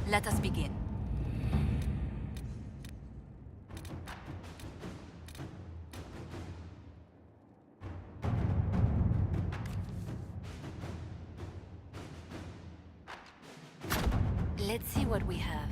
Let us begin. Let's see what we have.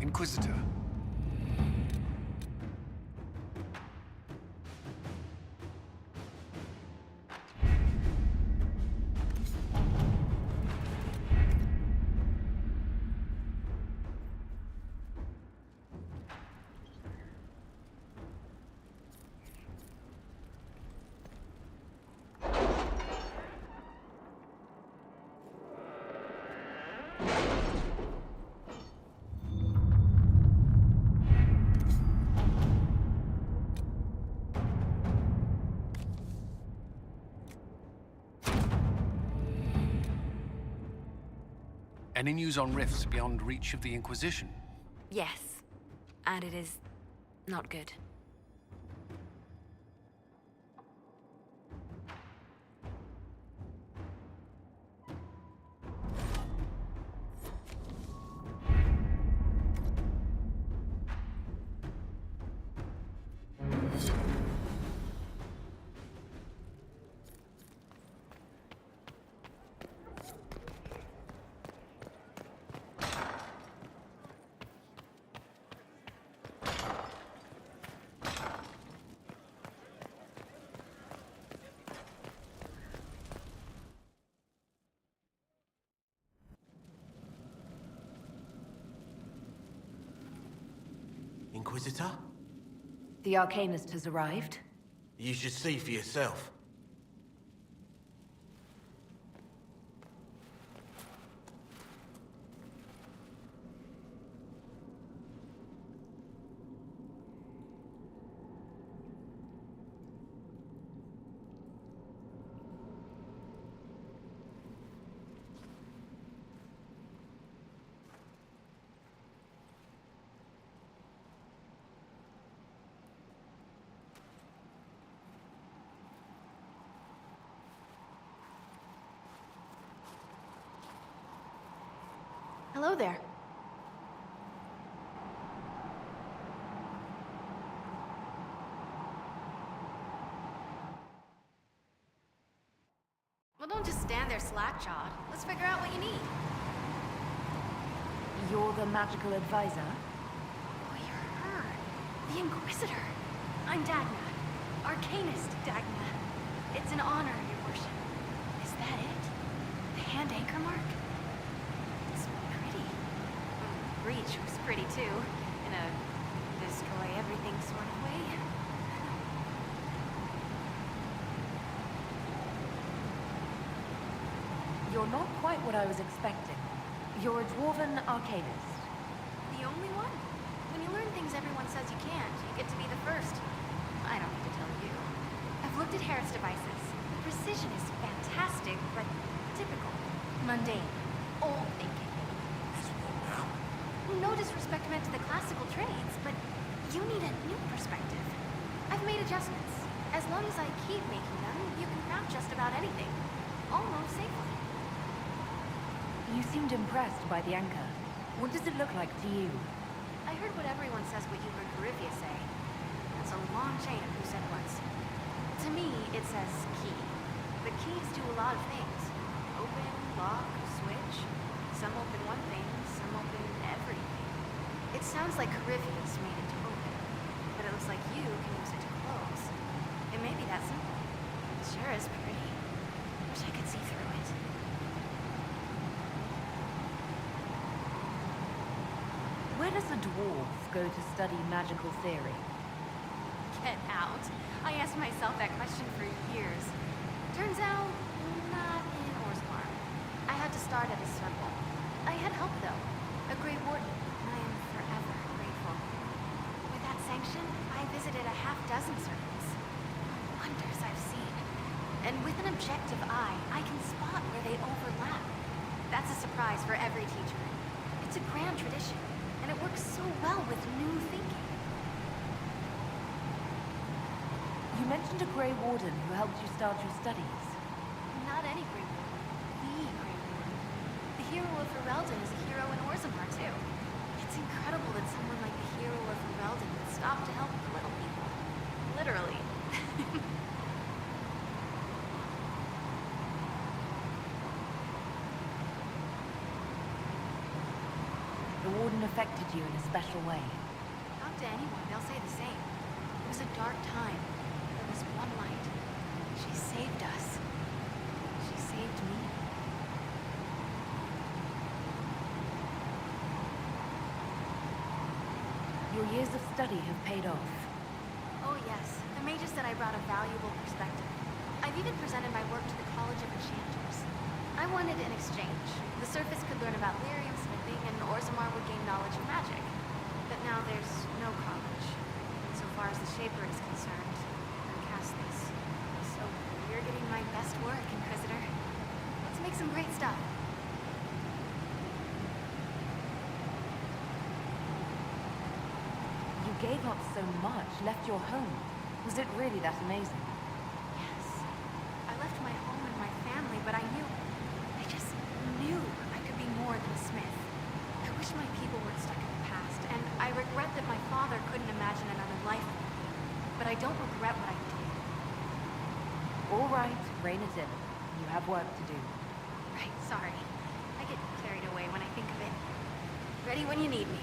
Inquisitor. Any news on rifts beyond reach of the Inquisition? Yes. And it is not good. Inquisitor? The Arcanist has arrived. You should see for yourself. Hello there. Well, don't just stand there slack-jawed. Let's figure out what you need. You're the magical advisor? Oh, you're her. The Inquisitor. I'm Dagna. Arcanist Dagna. It's an honor, your worship. Is that it? The hand anchor mark? It's pretty. Breach was pretty, too. In a destroy-everything sort of way. You're not quite what I was expecting. You're a dwarven arcanist. The only one? When you learn things everyone says you can't, you get to be the first. I don't need to tell you. I've looked at Harrod's devices. The precision is fantastic, but typical. Mundane. Old thinking. No disrespect meant to the classical trades, but you need a new perspective. I've made adjustments. As long as I keep making them, you can craft just about anything. Almost safely. You seemed impressed by the anchor. What does it look like to you? I heard what everyone says what you heard Carivia say. That's a long chain of who said what. To me, it says key. The keys do a lot of things. Open, lock, switch. Some open one thing, some open everything. It sounds like Carivia's made it to open, but it looks like you can use it to close. It may be that simple. It sure is pretty. Wish I could see through it. Where does a dwarf go to study magical theory? Get out. I asked myself that question for years. Turns out, not in Orzammar. I had to start at a circle. I had help, though. A Grey Warden, and I am forever grateful. With that sanction, I visited a half-dozen circles. Wonders I've seen. And with an objective eye, I can spot where they overlap. That's a surprise for every teacher. It's a grand tradition, and it works so well with new thinking. You mentioned a Grey Warden who helped you start your studies. Not any Grey Warden. The Grey Warden. The hero of Ferelden is a hero in Orzammar, too. It's incredible that someone like the hero of Ferelden would stop to help the little people. Literally. The Warden affected you in a special way. Talk to anyone, they'll say the same. It was a dark time. There was one light. She saved us. She saved me. Your years of study have paid off. Oh yes, the mage said I brought a valuable perspective. I've even presented my work to the College of Enchanters. I wanted an exchange. The Surface could learn about lyrium smithing, and Orzammar would gain knowledge of magic. But now there's no college. So far as the Shaper is concerned, I'm castless. So you're getting my best work, Inquisitor. Let's make some great stuff. You gave up so much, left your home. Was it really that amazing? Yes. I left my home and my family, but I knew... I just knew I could be more than a smith. I wish my people weren't stuck in the past, and I regret that my father couldn't imagine another life for me. But I don't regret what I did. All right, rein it in. You have work to do. Right, sorry. I get carried away when I think of it. Ready when you need me.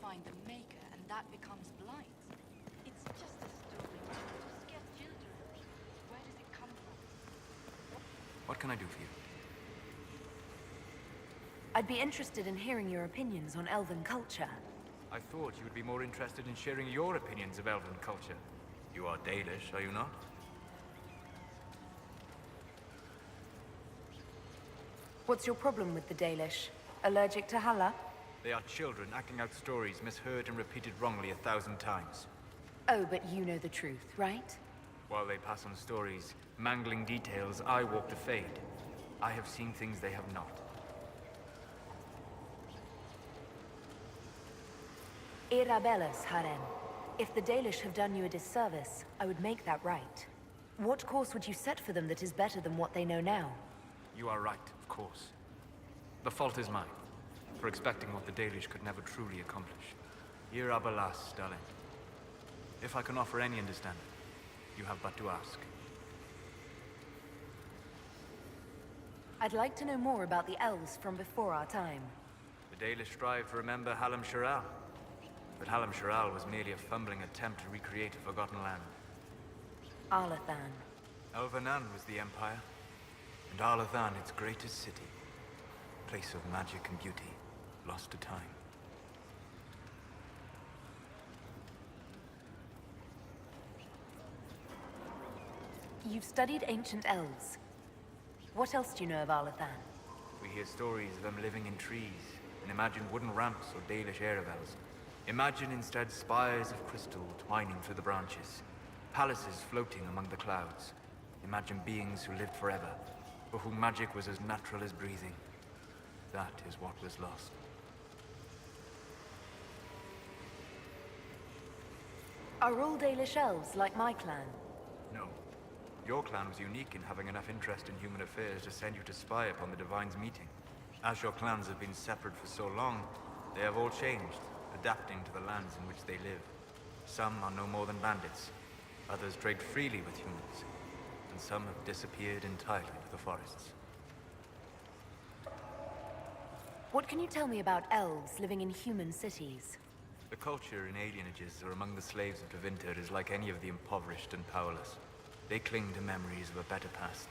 find the Maker and that becomes blind. It's just a story. Just get children. Where does it come from? What can I do for you? I'd be interested in hearing your opinions on elven culture. I thought you would be more interested in sharing your opinions of elven culture. You are Dalish, are you not? What's your problem with the Dalish? Allergic to Hala? They are children acting out stories misheard and repeated wrongly 1,000 times. Oh, but you know the truth, right? While they pass on stories, mangling details, I walk the fade. I have seen things they have not. Irabellas, Harem. If the Dalish have done you a disservice, I would make that right. What course would you set for them that is better than what they know now? You are right, of course. The fault is mine, for expecting what the Dalish could never truly accomplish. Irabalas, darling. If I can offer any understanding, you have but to ask. I'd like to know more about the elves from before our time. The Dalish strive to remember Hallam Sharal. But Hallam Sharal was merely a fumbling attempt to recreate a forgotten land. Arlathan. Elvanan was the Empire, and Arlathan its greatest city. Place of magic and beauty, lost to time. You've studied ancient elves. What else do you know of Arlathan? We hear stories of them living in trees, and imagine wooden ramps or Dalish aeravels. Imagine instead spires of crystal twining through the branches, palaces floating among the clouds. Imagine beings who lived forever, for whom magic was as natural as breathing. That is what was lost. Are all Dalish elves like my clan? No. Your clan was unique in having enough interest in human affairs to send you to spy upon the Divine's meeting. As your clans have been separate for so long, they have all changed, adapting to the lands in which they live. Some are no more than bandits, others trade freely with humans, and some have disappeared entirely to the forests. What can you tell me about elves living in human cities? The culture in alienages or among the slaves of Tevinter is like any of the impoverished and powerless. They cling to memories of a better past,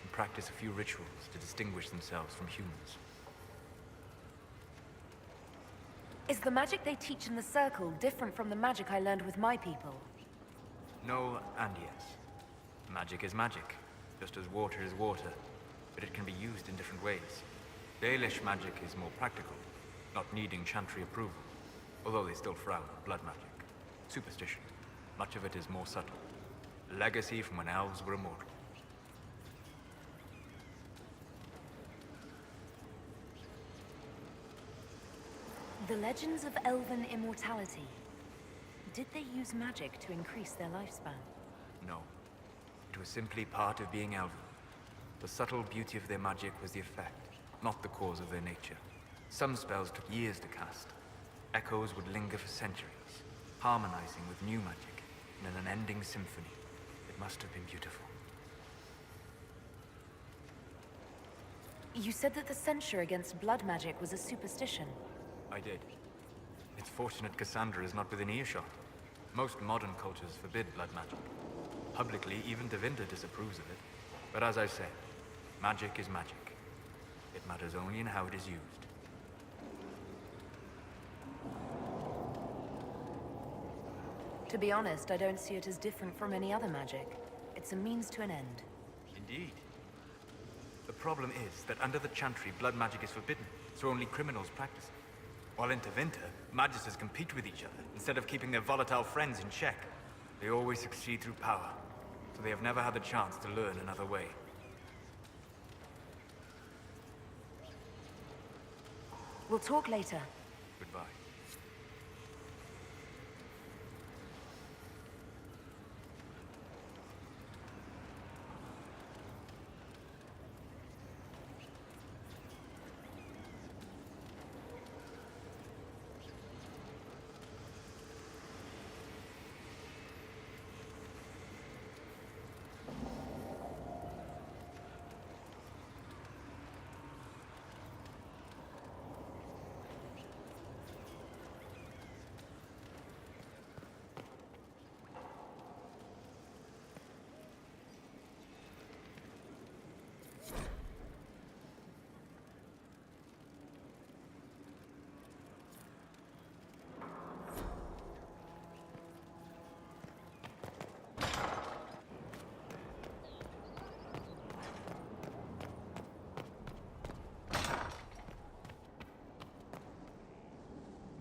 and practice a few rituals to distinguish themselves from humans. Is the magic they teach in the Circle different from the magic I learned with my people? No and yes. Magic is magic, just as water is water, but it can be used in different ways. Dalish magic is more practical, not needing chantry approval, although they still frown on blood magic. Superstition, much of it is more subtle. A legacy from when elves were immortal. The legends of elven immortality. Did they use magic to increase their lifespan? No. It was simply part of being elven. The subtle beauty of their magic was the effect, not the cause of their nature. Some spells took years to cast. Echoes would linger for centuries, harmonizing with new magic in an unending symphony. It must have been beautiful. You said that the censure against blood magic was a superstition. I did. It's fortunate Cassandra is not within earshot. Most modern cultures forbid blood magic. Publicly, even Tevinter disapproves of it. But as I said, magic is magic. It matters only in how it is used. To be honest, I don't see it as different from any other magic. It's a means to an end. Indeed. The problem is that under the Chantry, blood magic is forbidden, so only criminals practice it. While in Tevinter, magisters compete with each other instead of keeping their volatile friends in check. They always succeed through power, so they have never had the chance to learn another way. We'll talk later. Goodbye.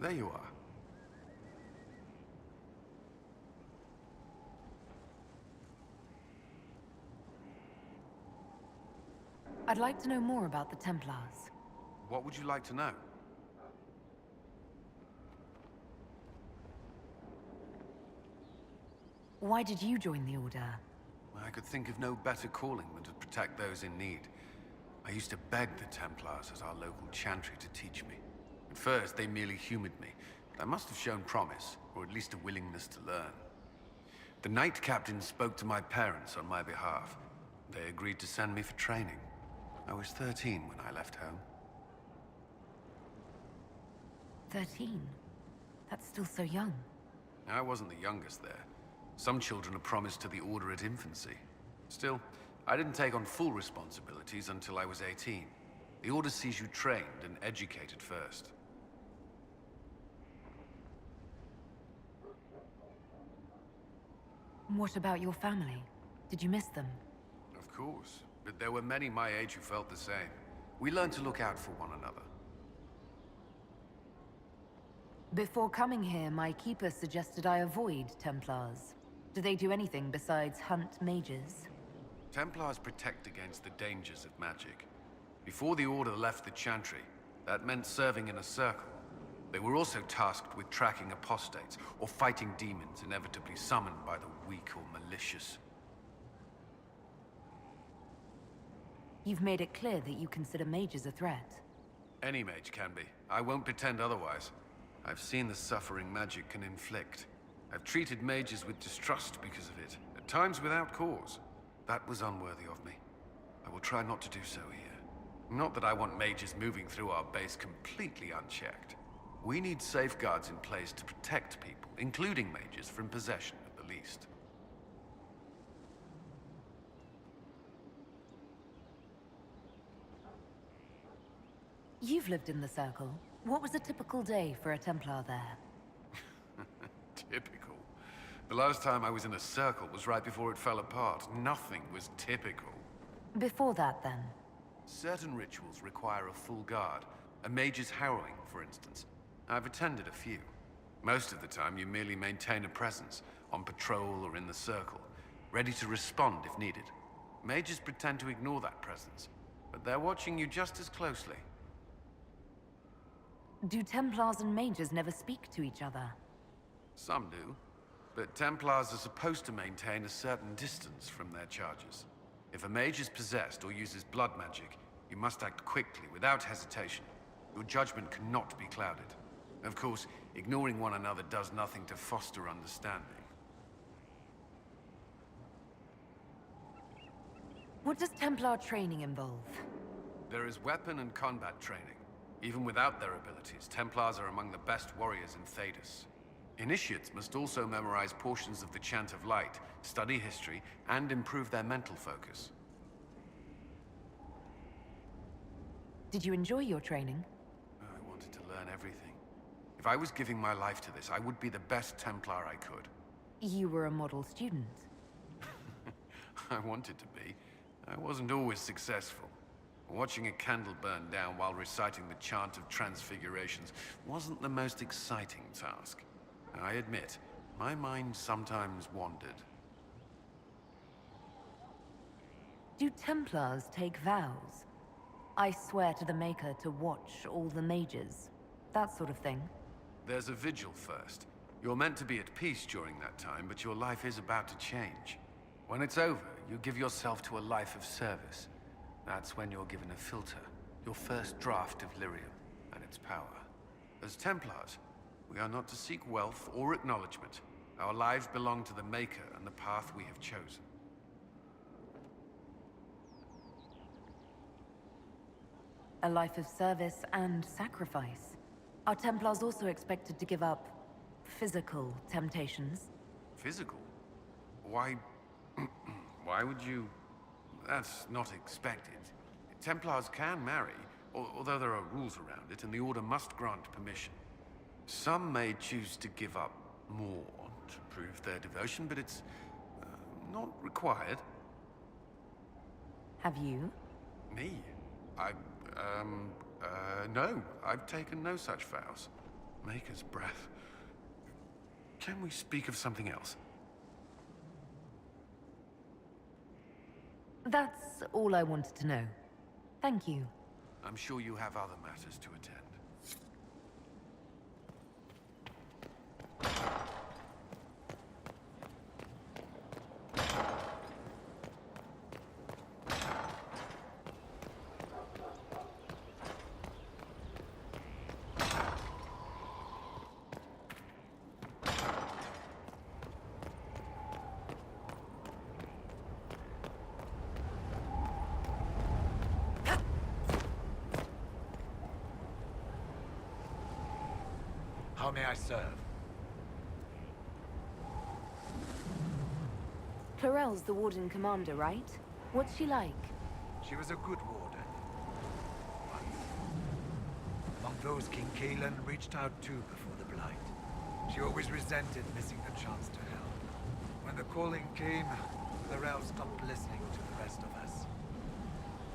there you are. I'd like to know more about the Templars. What would you like to know? Why did you join the Order? I could think of no better calling than to protect those in need. I used to beg the Templars as our local chantry to teach me. At first, they merely humored me. I must have shown promise, or at least a willingness to learn. The Knight Captain spoke to my parents on my behalf. They agreed to send me for training. I was 13 when I left home. 13? That's still so young. I wasn't the youngest there. Some children are promised to the Order at infancy. Still, I didn't take on full responsibilities until I was 18. The Order sees you trained and educated first. What about your family? Did you miss them? Of course, but there were many my age who felt the same. We learned to look out for one another. Before coming here, my keeper suggested I avoid Templars. Do they do anything besides hunt mages? Templars protect against the dangers of magic. Before the Order left the Chantry, that meant serving in a circle. They were also tasked with tracking apostates, or fighting demons inevitably summoned by the weak or malicious. You've made it clear that you consider mages a threat. Any mage can be. I won't pretend otherwise. I've seen the suffering magic can inflict. I've treated mages with distrust because of it, at times without cause. That was unworthy of me. I will try not to do so here. Not that I want mages moving through our base completely unchecked. We need safeguards in place to protect people, including mages, from possession at the least. You've lived in the Circle. What was a typical day for a Templar there? Typical. The last time I was in a circle was right before it fell apart. Nothing was typical. Before that, then? Certain rituals require a full guard. A mage's harrowing, for instance. I've attended a few. Most of the time, you merely maintain a presence, on patrol or in the circle, ready to respond if needed. Mages pretend to ignore that presence, but they're watching you just as closely. Do Templars and mages never speak to each other? Some do, but Templars are supposed to maintain a certain distance from their charges. If a mage is possessed or uses blood magic, you must act quickly, without hesitation. Your judgment cannot be clouded. Of course, ignoring one another does nothing to foster understanding. What does Templar training involve? There is weapon and combat training. Even without their abilities, Templars are among the best warriors in Thedas. Initiates must also memorize portions of the Chant of Light, study history, and improve their mental focus. Did you enjoy your training? I wanted to learn everything. If I was giving my life to this, I would be the best Templar I could. You were a model student. I wanted to be. I wasn't always successful. Watching a candle burn down while reciting the Chant of Transfigurations wasn't the most exciting task. I admit, my mind sometimes wandered. Do Templars take vows? I swear to the Maker to watch all the mages. That sort of thing. There's a vigil first. You're meant to be at peace during that time, but your life is about to change. When it's over, you give yourself to a life of service. That's when you're given a filter, your first draft of lyrium and its power. As Templars, we are not to seek wealth or acknowledgement. Our lives belong to the Maker and the path we have chosen. A life of service and sacrifice. Are Templars also expected to give up physical temptations? Physical? Why... why would you... That's not expected. Templars can marry, although there are rules around it, and the Order must grant permission. Some may choose to give up more to prove their devotion, but it's not required. Have you? Me? No, I've taken no such vows. Maker's breath. Can we speak of something else? That's all I wanted to know. Thank you. I'm sure you have other matters to attend. How may I serve? Clarel's the Warden Commander, right? What's she like? She was a good warden. Among those King Kalen reached out to before the Blight. She always resented missing the chance to help. When the calling came, Clarel stopped listening to the rest of us.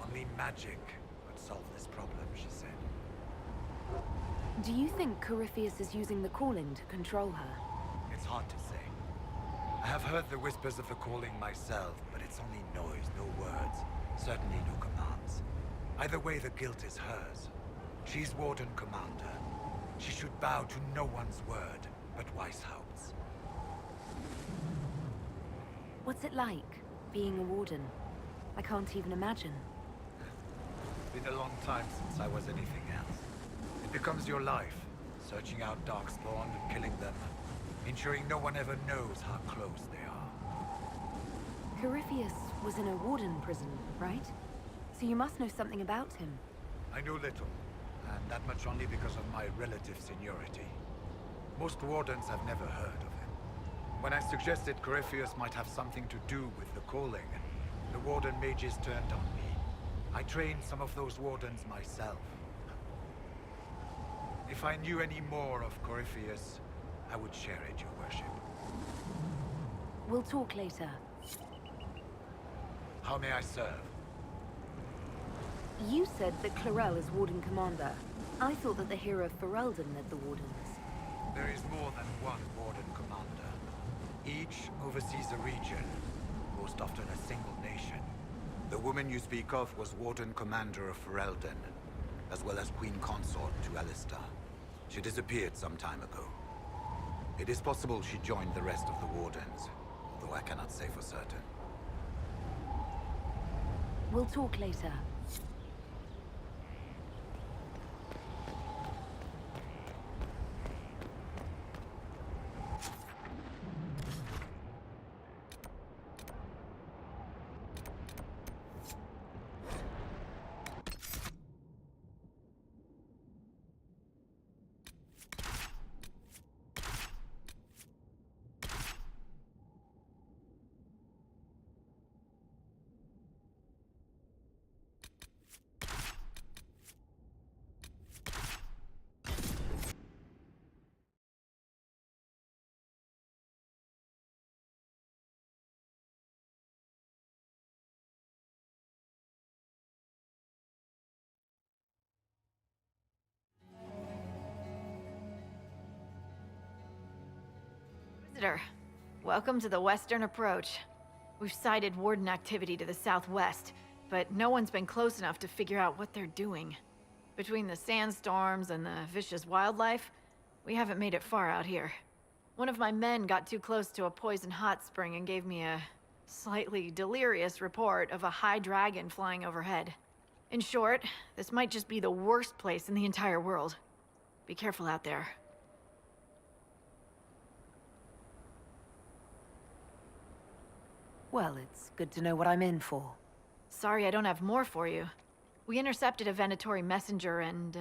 Only magic could solve this problem, she said. Do you think Corypheus is using the calling to control her? It's hard to say. I have heard the whispers of the calling myself, but it's only noise, no words. Certainly no commands. Either way, the guilt is hers. She's Warden Commander. She should bow to no one's word, but Weishaupt's. What's it like, being a Warden? I can't even imagine. Been a long time since I was anything else. It becomes your life, searching out Darkspawn and killing them, ensuring no one ever knows how close they are. Corypheus was in a Warden prison, right? So you must know something about him. I know little, and that much only because of my relative seniority. Most Wardens have never heard of him. When I suggested Corypheus might have something to do with the calling, the Warden mages turned on me. I trained some of those Wardens myself. If I knew any more of Corypheus, I would share it, your worship. We'll talk later. How may I serve? You said that Clarel is Warden Commander. I thought that the hero Ferelden led the Wardens. There is more than one Warden Commander. Each oversees a region, most often a single nation. The woman you speak of was Warden Commander of Ferelden, as well as Queen Consort to Alistair. She disappeared some time ago. It is possible she joined the rest of the Wardens, although I cannot say for certain. We'll talk later. Visitor, welcome to the Western Approach. We've sighted Warden activity to the southwest, but no one's been close enough to figure out what they're doing. Between the sandstorms and the vicious wildlife, we haven't made it far out here. One of my men got too close to a poison hot spring and gave me a slightly delirious report of a high dragon flying overhead. In short, this might just be the worst place in the entire world. Be careful out there. Well, it's good to know what I'm in for. Sorry I don't have more for you. We intercepted a Venatori messenger and,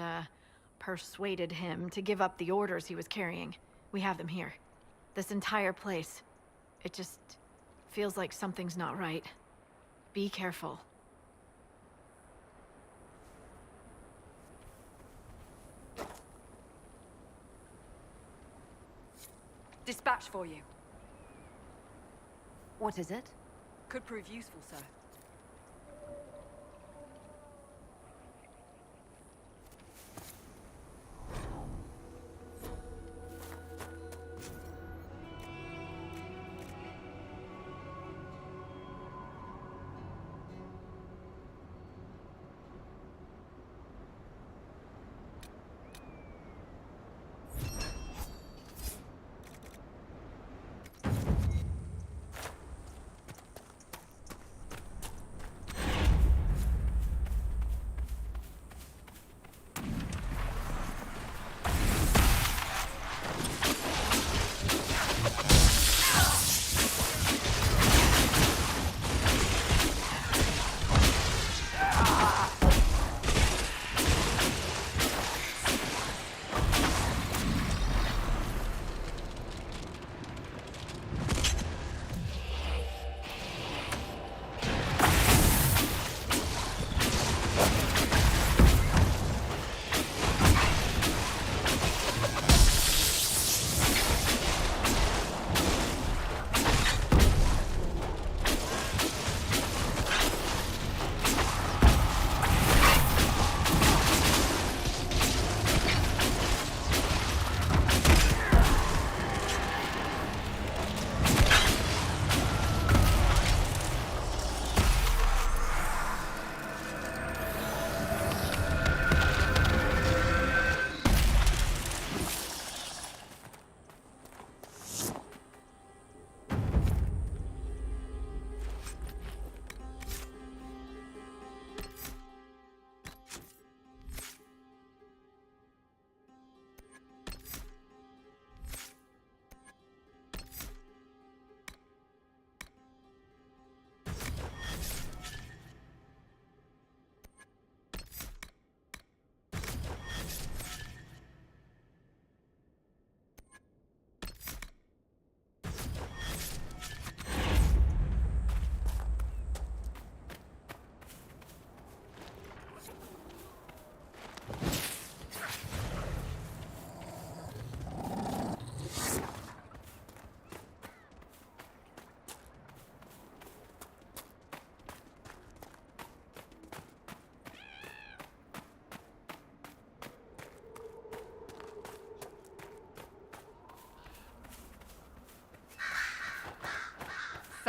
persuaded him to give up the orders he was carrying. We have them here. This entire place. It just feels like something's not right. Be careful. Dispatch for you. What is it? Could prove useful, sir.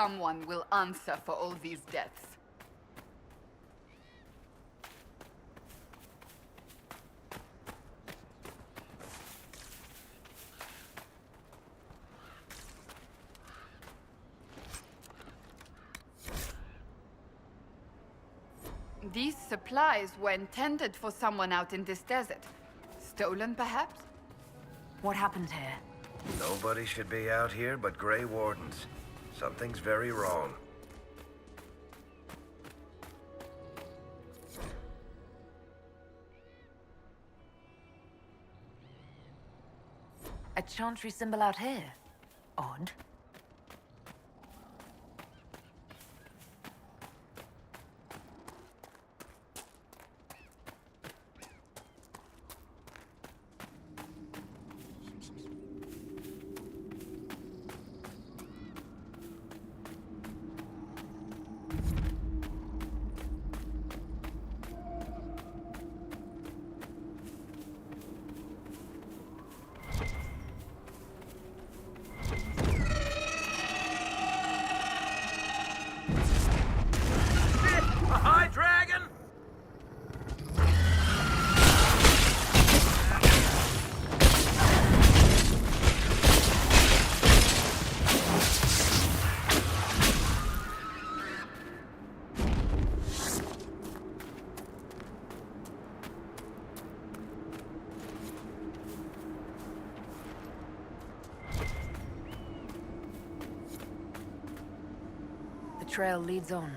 someone will answer for all these deaths. These supplies were intended for someone out in this desert. Stolen, perhaps? What happened here? Nobody should be out here but Grey Wardens. Something's very wrong. A chantry symbol out here. Odd. Hi, Dragon! The trail leads on.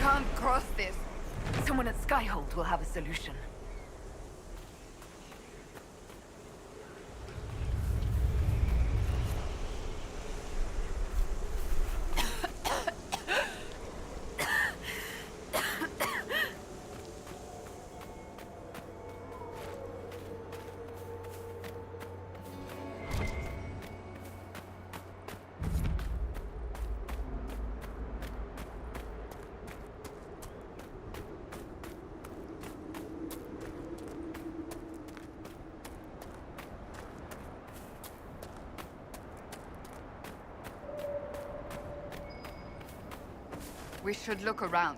Can't cross this. Someone at Skyhold will have a solution. We should look around.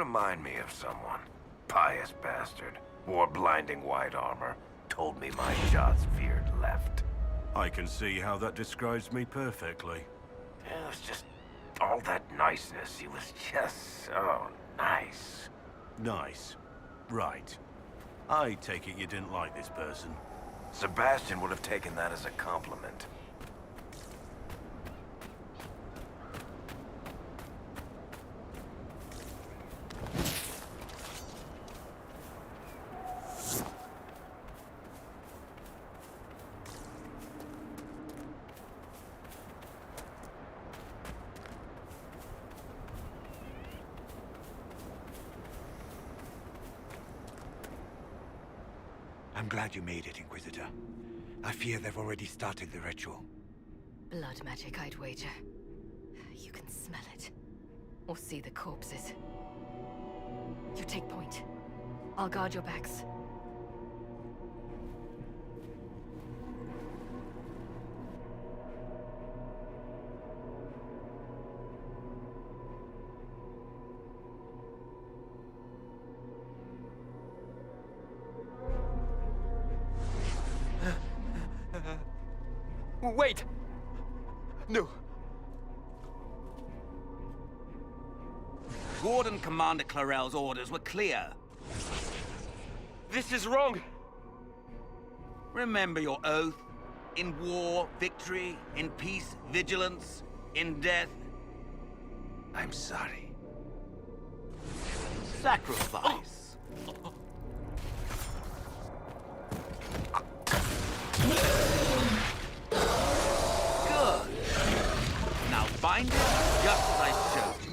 remind me of someone. Pious bastard. Wore blinding white armor. Told me my shots veered left. I can see how that describes me perfectly. It was just all that niceness. He was just so nice. Nice. Right. I take it you didn't like this person. Sebastian would have taken that as a compliment. I'm glad you made it, Inquisitor. I fear they've already started the ritual. Blood magic, I'd wager. You can smell it. Or see the corpses. You take point. I'll guard your backs. Wait! No. Warden Commander Clarel's orders were clear. This is wrong! Remember your oath. In war, victory. In peace, vigilance. In death, I'm sorry. sacrifice. Good. Now bind it just as I showed you.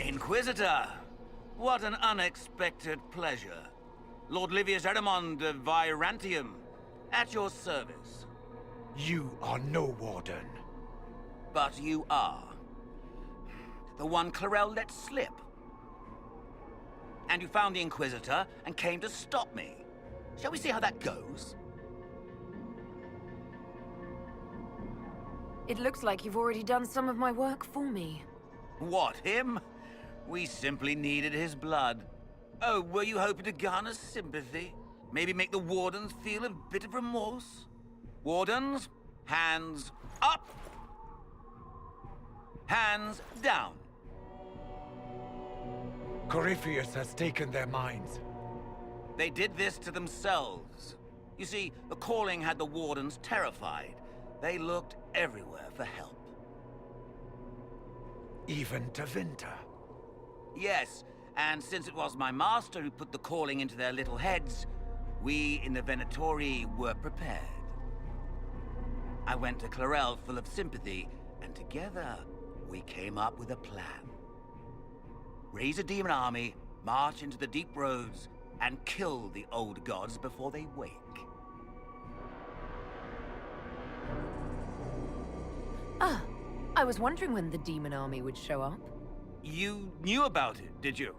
Inquisitor, what an unexpected pleasure. Lord Livius Erimond of Virantium, at your service. You are no warden. But you are. The one Clarel let slip. And you found the Inquisitor and came to stop me. Shall we see how that goes? It looks like you've already done some of my work for me. What, him? We simply needed his blood. Oh, were you hoping to garner sympathy? Maybe make the Wardens feel a bit of remorse? Wardens, hands up! Hands down! Corypheus has taken their minds. They did this to themselves. You see, the calling had the Wardens terrified. They looked everywhere for help. Even to Vinter. Yes, and since it was my master who put the calling into their little heads, we in the Venatori were prepared. I went to Clarel full of sympathy, and together we came up with a plan. Raise a demon army, march into the deep roads, and kill the old gods before they wake. Ah, I was wondering when the demon army would show up. You knew about it, did you?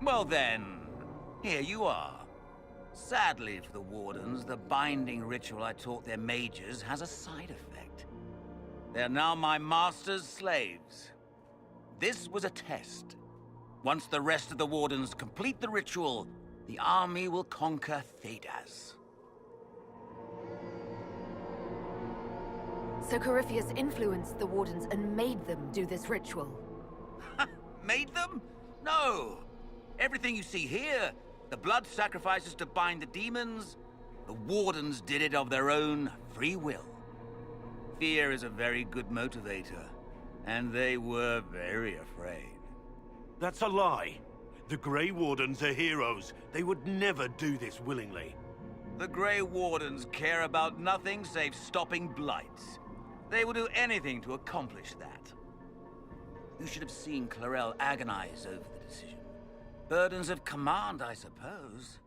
Well then, here you are. Sadly for the Wardens, the binding ritual I taught their mages has a side effect. They're now my master's slaves. This was a test. Once the rest of the Wardens complete the ritual, the army will conquer Thedas. So Corypheus influenced the Wardens and made them do this ritual. Made them? No! Everything you see here, the blood sacrifices to bind the demons, the Wardens did it of their own free will. Fear is a very good motivator, and they were very afraid. That's a lie. The Grey Wardens are heroes. They would never do this willingly. The Grey Wardens care about nothing save stopping blights. They will do anything to accomplish that. You should have seen Clarel agonize over the decision. Burdens of command, I suppose.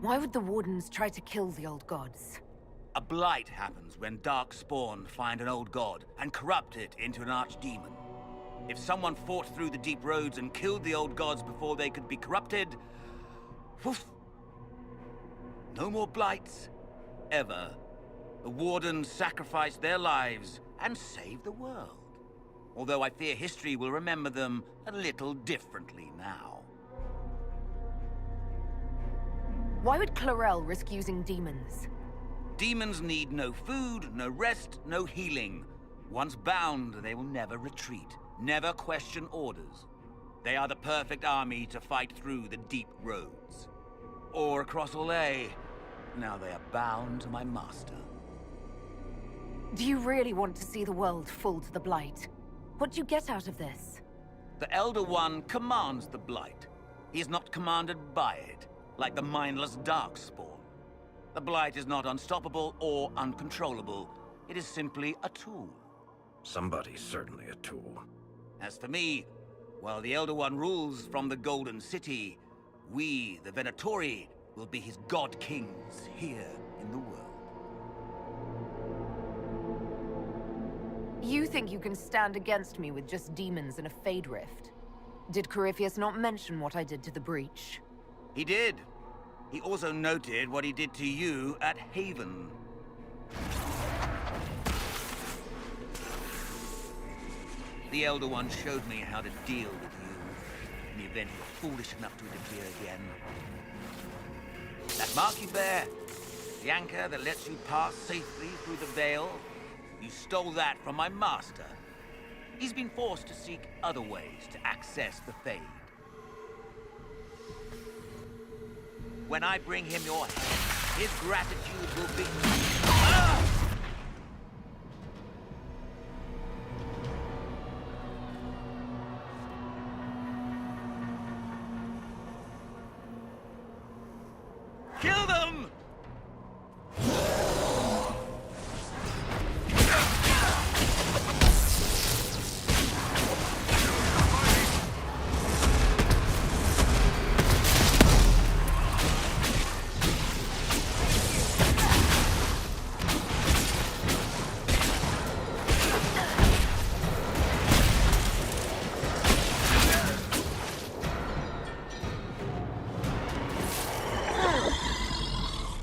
Why would the Wardens try to kill the old gods? A blight happens when dark spawn find an old god and corrupt it into an archdemon. If someone fought through the deep roads and killed the old gods before they could be corrupted... Woof. No more blights. Ever. The Wardens sacrificed their lives and saved the world. Although I fear history will remember them a little differently now. Why would Clarel risk using demons? Demons need no food, no rest, no healing. Once bound, they will never retreat, never question orders. They are the perfect army to fight through the deep roads. Or across Olay. Now they are bound to my master. Do you really want to see the world fall to the Blight? What do you get out of this? The Elder One commands the Blight. He is not commanded by it, like the mindless Darkspawn. The Blight is not unstoppable or uncontrollable. It is simply a tool. Somebody's certainly a tool. As for me, while the Elder One rules from the Golden City, we, the Venatori, will be his god-kings here in the world. You think you can stand against me with just demons and a Fade Rift? Did Corypheus not mention what I did to the Breach? He did. He also noted what he did to you at Haven. The Elder One showed me how to deal with you, in the event you were foolish enough to interfere again. That mark you bear, the anchor that lets you pass safely through the veil, you stole that from my master. He's been forced to seek other ways to access the Fade. When I bring him your head, his gratitude will be... Ah! Kill them!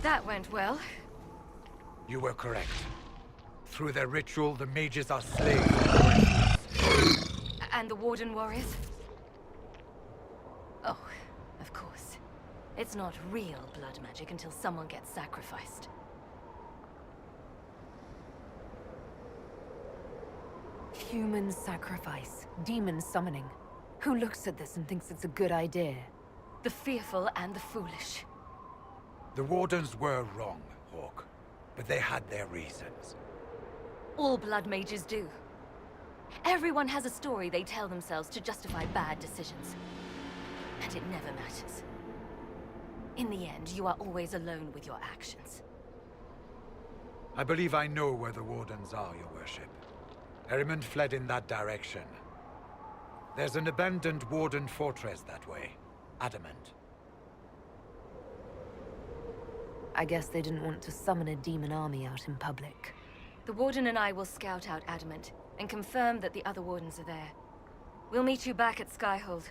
That went well. You were correct. Through their ritual, the mages are slain. And the Warden warriors? Oh, of course. It's not real blood magic until someone gets sacrificed. Human sacrifice, demon summoning. Who looks at this and thinks it's a good idea? The fearful and the foolish. The Wardens were wrong, Hawk. But they had their reasons. All blood mages do. Everyone has a story they tell themselves to justify bad decisions. And it never matters. In the end, you are always alone with your actions. I believe I know where the Wardens are, Your Worship. Erimond fled in that direction. There's an abandoned Warden fortress that way. Adamant. I guess they didn't want to summon a demon army out in public. The Warden and I will scout out Adamant and confirm that the other Wardens are there. We'll meet you back at Skyhold.